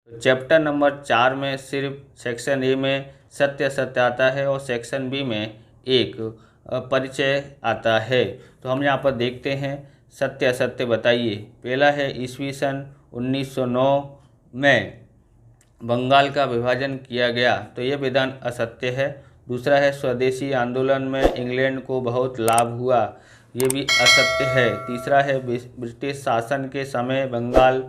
Chapter number 4 में सिर्फ section A में सत्य असत्य आता है और सेक्शन बी में एक परिचय आता है। तो हम यहाँ पर देखते हैं सत्य असत्य बताइए। पहला है ईस्वी सन 1909 में बंगाल का विभाजन किया गया, तो यह विधान असत्य है। दूसरा है स्वदेशी आंदोलन में इंग्लैंड को बहुत लाभ हुआ, ये भी असत्य है। तीसरा है ब्रिटिश शासन के समय बंगाल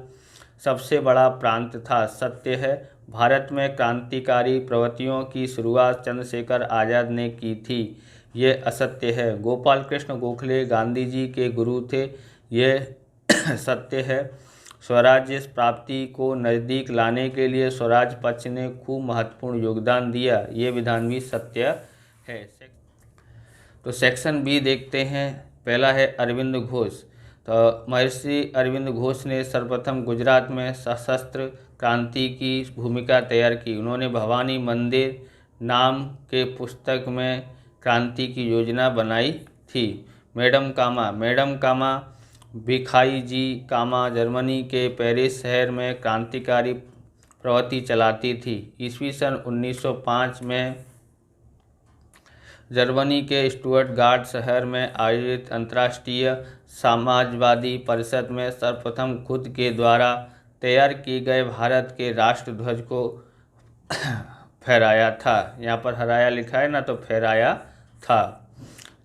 सबसे बड़ा प्रांत था, सत्य है। भारत में क्रांतिकारी प्रवृत्तियों की शुरुआत चंद्रशेखर आज़ाद ने की थी, ये असत्य है। गोपाल कृष्ण गोखले गांधी जी के गुरु थे, यह सत्य है। स्वराज्य प्राप्ति को नज़दीक लाने के लिए स्वराज पक्ष ने खूब महत्वपूर्ण योगदान दिया, ये विधान भी सत्य है। तो सेक्शन बी देखते हैं। पहला है अरविंद घोष। तो महर्षि अरविंद घोष ने सर्वप्रथम गुजरात में सशस्त्र क्रांति की भूमिका तैयार की। उन्होंने भवानी मंदिर नाम के पुस्तक में क्रांति की योजना बनाई थी। मैडम कामा भिखाई जी कामा जर्मनी के पेरिस शहर में क्रांतिकारी प्रवृत्ति चलाती थी। ईस्वी सन 1905 में जर्मनी के स्टुटगार्ट शहर में आयोजित अंतर्राष्ट्रीय समाजवादी परिषद में सर्वप्रथम खुद के द्वारा तैयार किए गए भारत के राष्ट्रध्वज को फहराया था। यहाँ पर हराया लिखा है ना, तो फहराया था।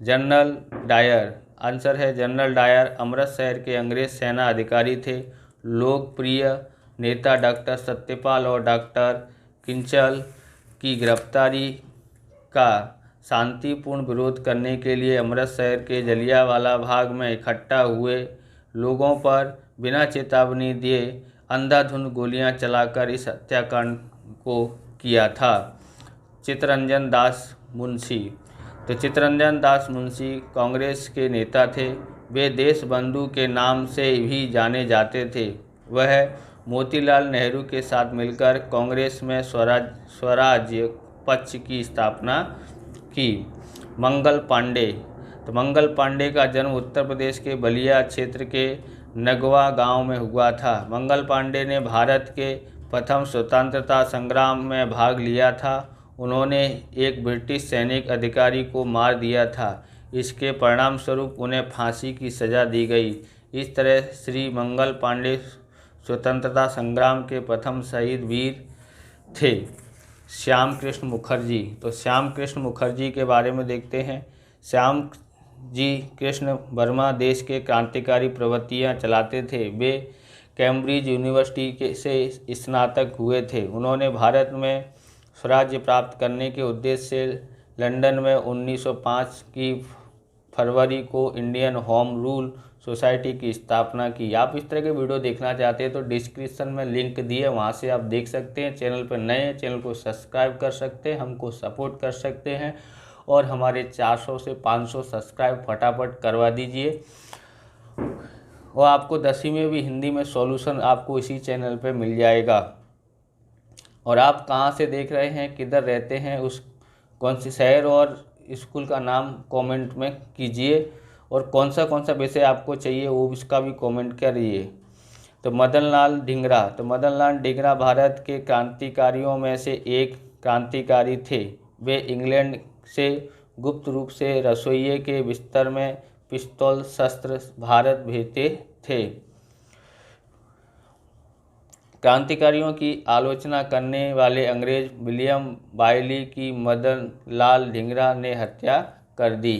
जनरल डायर, आंसर है जनरल डायर अमृतसर के अंग्रेज सेना अधिकारी थे। लोकप्रिय नेता डॉक्टर सत्यपाल और डॉक्टर किंचल की गिरफ्तारी का शांतिपूर्ण विरोध करने के लिए अमृतसर के जलियांवाला बाग में इकट्ठा हुए लोगों पर बिना चेतावनी दिए अंधाधुंध गोलियां चलाकर इस हत्याकांड को किया था। चित्तरंजन दास मुंशी, तो चित्तरंजन दास मुंशी कांग्रेस के नेता थे। वे देशबंधु के नाम से भी जाने जाते थे। वह मोतीलाल नेहरू के साथ मिलकर कांग्रेस में स्वराज्य पक्ष की स्थापना की। मंगल पांडे, तो मंगल पांडे का जन्म उत्तर प्रदेश के बलिया क्षेत्र के नगवा गांव में हुआ था। मंगल पांडे ने भारत के प्रथम स्वतंत्रता संग्राम में भाग लिया था। उन्होंने एक ब्रिटिश सैनिक अधिकारी को मार दिया था। इसके परिणाम स्वरूप उन्हें फांसी की सज़ा दी गई। इस तरह श्री मंगल पांडे स्वतंत्रता संग्राम के प्रथम शहीद वीर थे। श्याम कृष्ण मुखर्जी, तो श्याम कृष्ण मुखर्जी के बारे में देखते हैं। श्याम जी कृष्ण वर्मा देश के क्रांतिकारी प्रवृत्तियां चलाते थे। वे कैम्ब्रिज यूनिवर्सिटी से स्नातक हुए थे। उन्होंने भारत में स्वराज्य प्राप्त करने के उद्देश्य से लंदन में 1905 की फरवरी को इंडियन होम रूल सोसाइटी की स्थापना की। आप इस तरह के वीडियो देखना चाहते हैं तो डिस्क्रिप्शन में लिंक दिए, वहां से आप देख सकते हैं। चैनल पर नए हैं, चैनल को सब्सक्राइब कर सकते हैं, हमको सपोर्ट कर सकते हैं और हमारे 400 से 500 सब्सक्राइब फटाफट करवा दीजिए। और आपको 10वीं में भी हिंदी में सॉल्यूशन आपको इसी चैनल पे मिल जाएगा। और आप कहाँ से देख रहे हैं, किधर रहते हैं, उस कौन से शहर और स्कूल का नाम कमेंट में कीजिए। और कौन सा विषय आपको चाहिए वो इसका भी कमेंट करिए। तो मदन लाल ढींगरा, तो मदन लाल ढींगरा भारत के क्रांतिकारियों में से एक क्रांतिकारी थे। वे इंग्लैंड से गुप्त रूप से रसोइये के बिस्तर में पिस्तौल शस्त्र भारत भेजते थे। क्रांतिकारियों की आलोचना करने वाले अंग्रेज विलियम बायली की मदन लाल ढींगरा ने हत्या कर दी।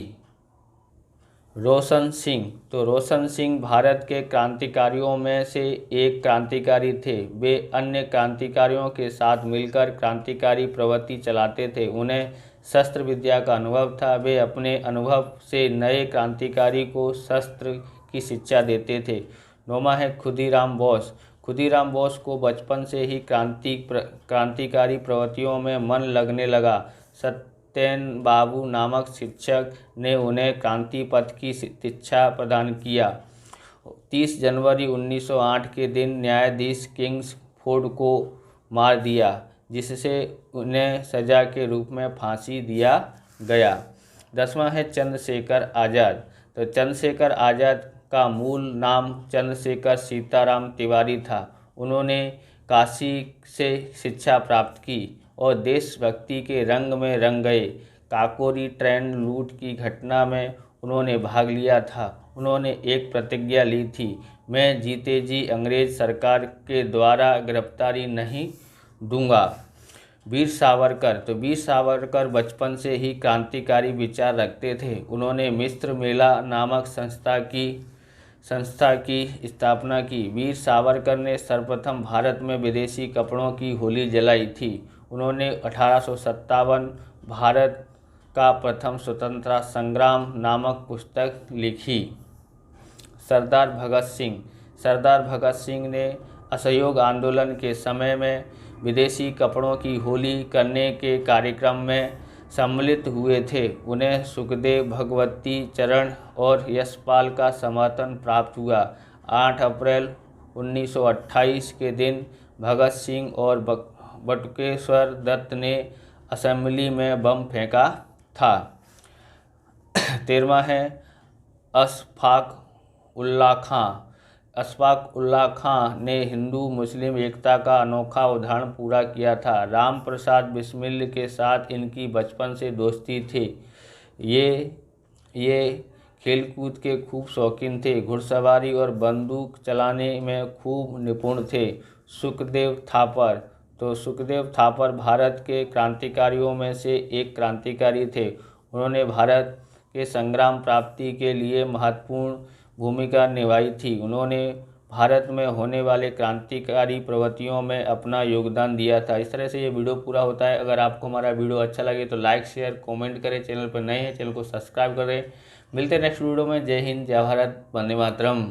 रोशन सिंह, तो रोशन सिंह भारत के क्रांतिकारियों में से एक क्रांतिकारी थे। वे अन्य क्रांतिकारियों के साथ मिलकर क्रांतिकारी प्रवृत्ति चलाते थे। उन्हें शस्त्र विद्या का अनुभव था। वे अपने अनुभव से नए क्रांतिकारी को शस्त्र की शिक्षा देते थे। नौमा है खुदीराम बोस। खुदीराम बोस को बचपन से ही क्रांतिकारी प्रवृत्तियों में मन लगने लगा। सत्येन बाबू नामक शिक्षक ने उन्हें क्रांति पथ की शिक्षा प्रदान किया। 30 जनवरी 1908 के दिन न्यायाधीश किंग्सफोर्ड को मार दिया, जिससे उन्हें सजा के रूप में फांसी दिया गया। 10वां है चंद्रशेखर आज़ाद। तो चंद्रशेखर आज़ाद का मूल नाम चंद्रशेखर सीताराम तिवारी था। उन्होंने काशी से शिक्षा प्राप्त की और देशभक्ति के रंग में रंग गए। काकोरी ट्रेन लूट की घटना में उन्होंने भाग लिया था। उन्होंने एक प्रतिज्ञा ली थी, मैं जीते जी अंग्रेज सरकार के द्वारा गिरफ्तारी नहीं दूंगा। वीर सावरकर बचपन से ही क्रांतिकारी विचार रखते थे। उन्होंने मिस्र मेला नामक संस्था की स्थापना की। वीर सावरकर ने सर्वप्रथम भारत में विदेशी कपड़ों की होली जलाई थी। उन्होंने 1857 भारत का प्रथम स्वतंत्रता संग्राम नामक पुस्तक लिखी। सरदार भगत सिंह ने असहयोग आंदोलन के समय में विदेशी कपड़ों की होली करने के कार्यक्रम में सम्मिलित हुए थे। उन्हें सुखदेव, भगवती चरण और यशपाल का समर्थन प्राप्त हुआ। 8 अप्रैल 1928 के दिन भगत सिंह और बटुकेश्वर दत्त ने असेंबली में बम फेंका था। 13वां है अशफाक उल्लाह खां ने हिंदू मुस्लिम एकता का अनोखा उदाहरण पूरा किया था। राम प्रसाद बिस्मिल के साथ इनकी बचपन से दोस्ती थी। ये खेलकूद के खूब शौकीन थे। घुड़सवारी और बंदूक चलाने में खूब निपुण थे। सुखदेव थापर भारत के क्रांतिकारियों में से एक क्रांतिकारी थे। उन्होंने भारत के संग्राम प्राप्ति के लिए महत्वपूर्ण भूमिका निभाई थी। उन्होंने भारत में होने वाले क्रांतिकारी प्रवृत्तियों में अपना योगदान दिया था। इस तरह से ये वीडियो पूरा होता है। अगर आपको हमारा वीडियो अच्छा लगे तो लाइक, शेयर, कमेंट करें। चैनल पर नए हैं, चैनल को सब्सक्राइब करें। मिलते हैं नेक्स्ट वीडियो में। जय हिंद, जय भारत, वंदे मातरम।